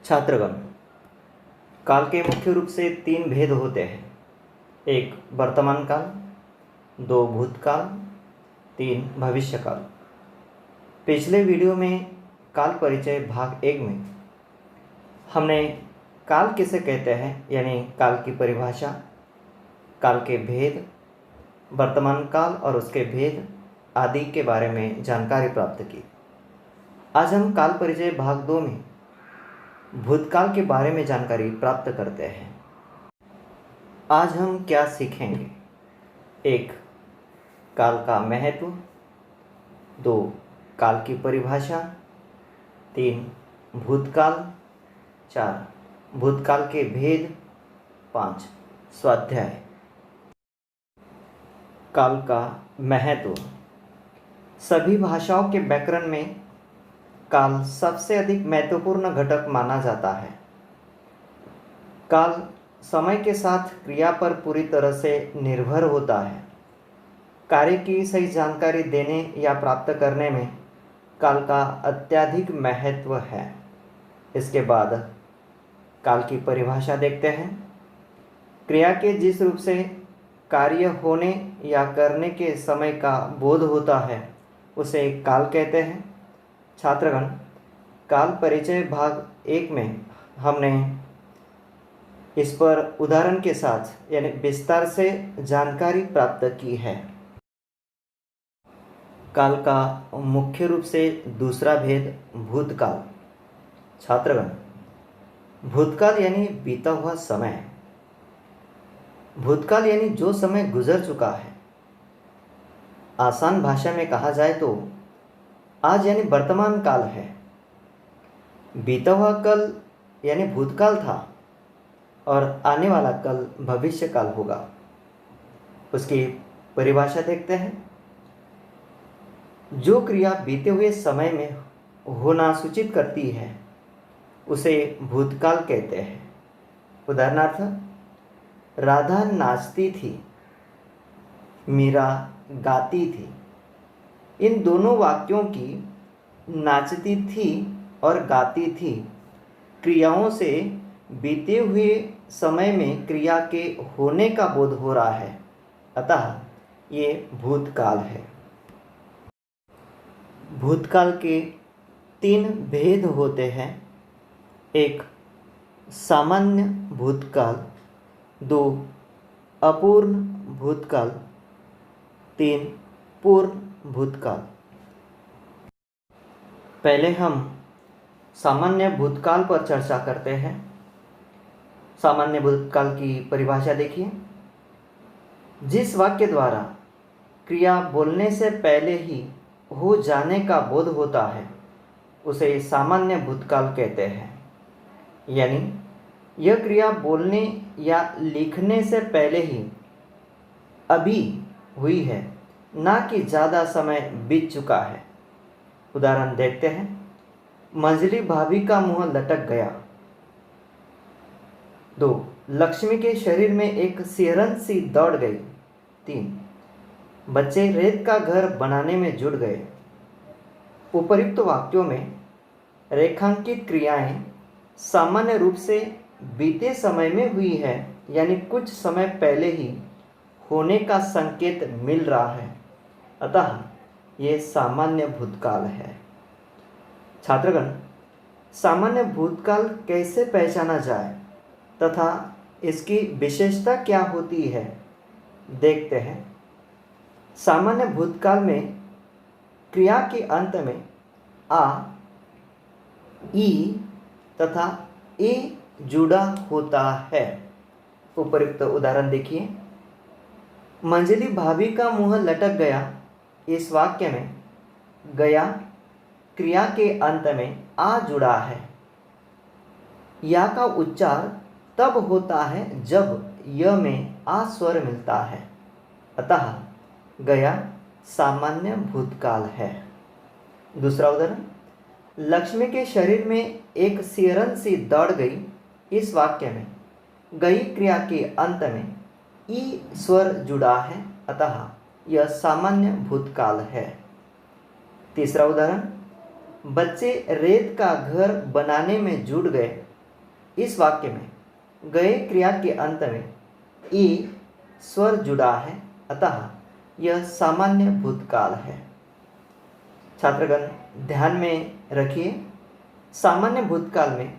छात्रगण, काल के मुख्य रूप से तीन भेद होते हैं। एक वर्तमान काल, दो भूतकाल, तीन भविष्यकाल। पिछले वीडियो में काल परिचय भाग 1 में हमने काल किसे कहते हैं यानी काल की परिभाषा, काल के भेद, वर्तमान काल और उसके भेद आदि के बारे में जानकारी प्राप्त की। आज हम काल परिचय भाग 2 में भूतकाल के बारे में जानकारी प्राप्त करते हैं। आज हम क्या सीखेंगे? एक, काल का महत्व, दो, काल की परिभाषा, तीन, भूतकाल, चार, भूतकाल के भेद, पाँच, स्वाध्याय। काल का महत्व। सभी भाषाओं के व्याकरण में काल सबसे अधिक महत्वपूर्ण घटक माना जाता है। काल समय के साथ क्रिया पर पूरी तरह से निर्भर होता है। कार्य की सही जानकारी देने या प्राप्त करने में काल का अत्यधिक महत्व है। इसके बाद काल की परिभाषा देखते हैं। क्रिया के जिस रूप से कार्य होने या करने के समय का बोध होता है उसे काल कहते हैं। छात्रगण, काल परिचय भाग 1 में हमने इस पर उदाहरण के साथ यानी विस्तार से जानकारी प्राप्त की है। काल का मुख्य रूप से दूसरा भेद भूतकाल। छात्रगण, भूतकाल यानी बीता हुआ समय। भूतकाल यानी जो समय गुजर चुका है। आसान भाषा में कहा जाए तो आज यानी वर्तमान काल है। बीता हुआ कल यानी भूतकाल था और आने वाला कल भविष्य काल होगा। उसकी परिभाषा देखते हैं। जो क्रिया बीते हुए समय में होना सूचित करती है उसे भूतकाल कहते हैं। उदाहरणार्थ, राधा नाचती थी, मीरा गाती थी। इन दोनों वाक्यों की नाचती थी और गाती थी क्रियाओं से बीते हुए समय में क्रिया के होने का बोध हो रहा है, अतः ये भूतकाल है। भूतकाल के तीन भेद होते हैं। एक, सामान्य भूतकाल, दो, अपूर्ण भूतकाल, तीन, पूर्ण भूतकाल। पहले हम सामान्य भूतकाल पर चर्चा करते हैं। सामान्य भूतकाल की परिभाषा देखिए। जिस वाक्य द्वारा क्रिया बोलने से पहले ही हो जाने का बोध होता है उसे सामान्य भूतकाल कहते हैं। यानी यह क्रिया बोलने या लिखने से पहले ही अभी हुई है, ना कि ज़्यादा समय बीत चुका है। उदाहरण देखते हैं। मंजली भाभी का मुंह लटक गया। दो, लक्ष्मी के शरीर में एक सिरन सी दौड़ गई। तीन, बच्चे रेत का घर बनाने में जुट गए। उपर्युक्त वाक्यों में रेखांकित क्रियाएं सामान्य रूप से बीते समय में हुई है, यानी कुछ समय पहले ही होने का संकेत मिल रहा है, अतः ये सामान्य भूतकाल है। छात्रगण, सामान्य भूतकाल कैसे पहचाना जाए तथा इसकी विशेषता क्या होती है देखते हैं। सामान्य भूतकाल में क्रिया के अंत में आ, ई तथा ए जुड़ा होता है। उपर्युक्त उदाहरण देखिए। मंजली भाभी का मुंह लटक गया। इस वाक्य में गया क्रिया के अंत में आ जुड़ा है। या का उच्चार तब होता है जब य में आ स्वर मिलता है, अतः गया सामान्य भूतकाल है। दूसरा उदाहरण, लक्ष्मी के शरीर में एक सिरन सी दौड़ गई। इस वाक्य में गई क्रिया के अंत में ई स्वर जुड़ा है, अतः यह सामान्य भूतकाल है। तीसरा उदाहरण, बच्चे रेत का घर बनाने में जुट गए। इस वाक्य में गए क्रिया के अंत में ई स्वर जुड़ा है, अतः यह सामान्य भूतकाल है। छात्रगण ध्यान में रखिए, सामान्य भूतकाल में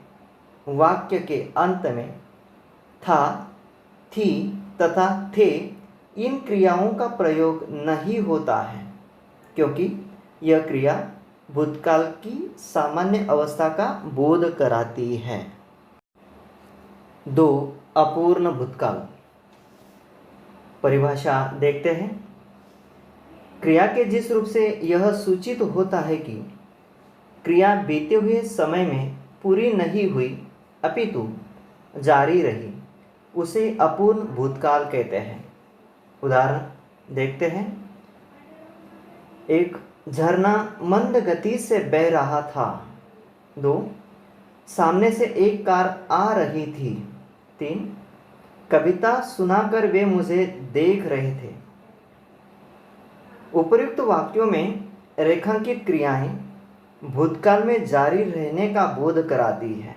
वाक्य के अंत में था, थी तथा थे इन क्रियाओं का प्रयोग नहीं होता है, क्योंकि यह क्रिया भूतकाल की सामान्य अवस्था का बोध कराती है। 2. अपूर्ण भूतकाल। परिभाषा देखते हैं। क्रिया के जिस रूप से यह सूचित होता है कि क्रिया बीते हुए समय में पूरी नहीं हुई अपितु जारी रही, उसे अपूर्ण भूतकाल कहते हैं। उदाहरण देखते हैं। एक, झरना मंद गति से बह रहा था। 2, सामने से एक कार आ रही थी। 3, कविता सुनाकर वे मुझे देख रहे थे। उपर्युक्त वाक्यों में रेखांकित क्रियाएं भूतकाल में जारी रहने का बोध कराती है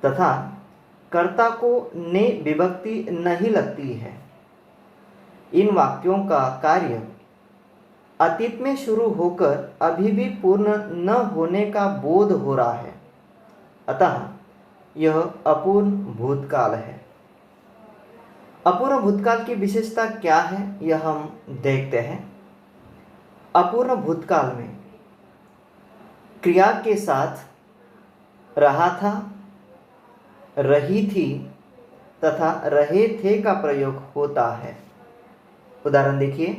तथा कर्ता को ने विभक्ति नहीं लगती है। इन वाक्यों का कार्य अतीत में शुरू होकर अभी भी पूर्ण न होने का बोध हो रहा है, अतः यह अपूर्ण भूतकाल है। अपूर्ण भूतकाल की विशेषता क्या है, यह हम देखते हैं। अपूर्ण भूतकाल में क्रिया के साथ रहा था, रही थी तथा रहे थे का प्रयोग होता है। उदाहरण देखिए।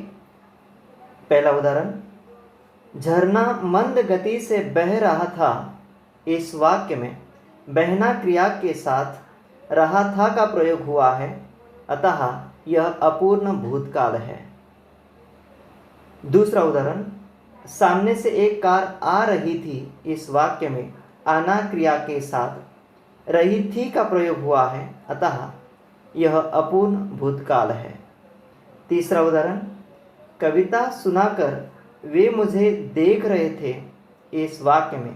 पहला उदाहरण, झरना मंद गति से बह रहा था। इस वाक्य में बहना क्रिया के साथ रहा था का प्रयोग हुआ है, अतः यह अपूर्ण भूतकाल है। दूसरा उदाहरण, सामने से एक कार आ रही थी। इस वाक्य में आना क्रिया के साथ रही थी का प्रयोग हुआ है, अतः यह अपूर्ण भूतकाल है। तीसरा उदाहरण, कविता सुनाकर वे मुझे देख रहे थे। इस वाक्य में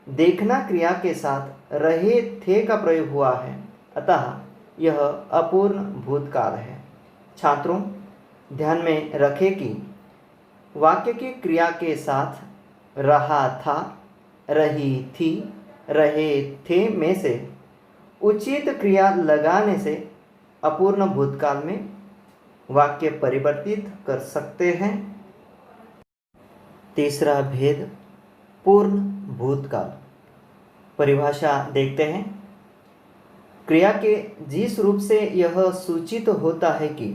देखना क्रिया के साथ रहे थे का प्रयोग हुआ है, अतः यह अपूर्ण भूतकाल है। छात्रों ध्यान में रखें कि वाक्य की क्रिया के साथ रहा था, रही थी, रहे थे में से उचित क्रिया लगाने से अपूर्ण भूतकाल में वाक्य परिवर्तित कर सकते हैं। तीसरा भेद, पूर्ण भूतकाल। परिभाषा देखते हैं। क्रिया के जिस रूप से यह सूचित होता है कि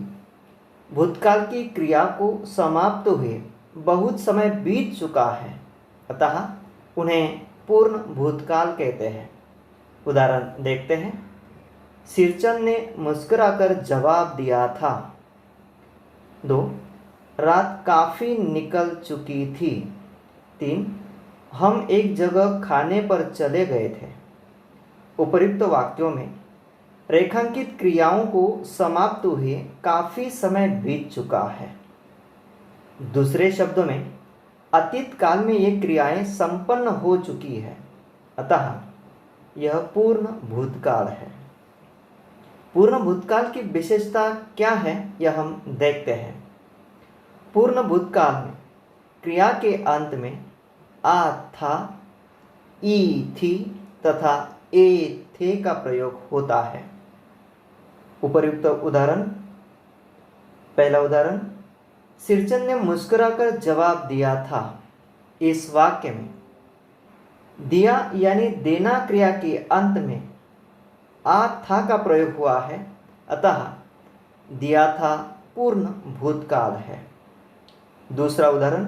भूतकाल की क्रिया को समाप्त हुए बहुत समय बीत चुका है, अतः उन्हें पूर्ण भूतकाल कहते हैं। उदाहरण देखते हैं। सिरचंद ने मुस्कुराकर जवाब दिया था। 2, रात काफ़ी निकल चुकी थी। 3, हम एक जगह खाने पर चले गए थे। उपर्युक्त वाक्यों में रेखांकित क्रियाओं को समाप्त हुए काफ़ी समय बीत चुका है। दूसरे शब्दों में अतीत काल में ये क्रियाएं संपन्न हो चुकी है, अतः यह पूर्ण भूतकाल है। पूर्ण भूतकाल की विशेषता क्या है, यह हम देखते हैं। पूर्ण भूतकाल में क्रिया के अंत में आ था, ई थी तथा ए थे का प्रयोग होता है। उपर्युक्त उदाहरण। पहला उदाहरण, सिरचंद ने मुस्कुराकर जवाब दिया था। इस वाक्य में दिया यानी देना क्रिया के अंत में आ था का प्रयोग हुआ है, अतः दिया था पूर्ण भूतकाल है। दूसरा उदाहरण,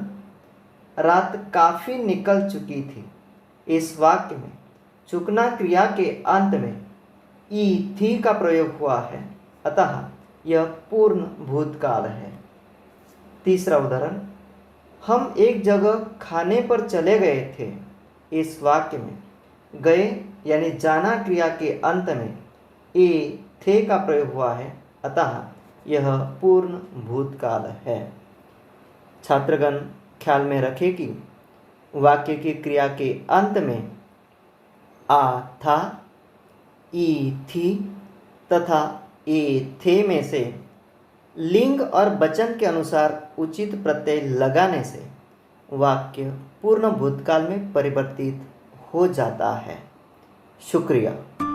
रात काफ़ी निकल चुकी थी। इस वाक्य में चुकना क्रिया के अंत में ई थी का प्रयोग हुआ है, अतः यह पूर्ण भूतकाल है। तीसरा उदाहरण, हम एक जगह खाने पर चले गए थे। इस वाक्य में गए यानी जाना क्रिया के अंत में ए थे का प्रयोग हुआ है, अतः यह पूर्ण भूतकाल है। छात्रगण ख्याल में रखें कि वाक्य की क्रिया के अंत में आ था, ई थी तथा ए थे में से लिंग और वचन के अनुसार उचित प्रत्यय लगाने से वाक्य पूर्ण भूतकाल में परिवर्तित हो जाता है। शुक्रिया।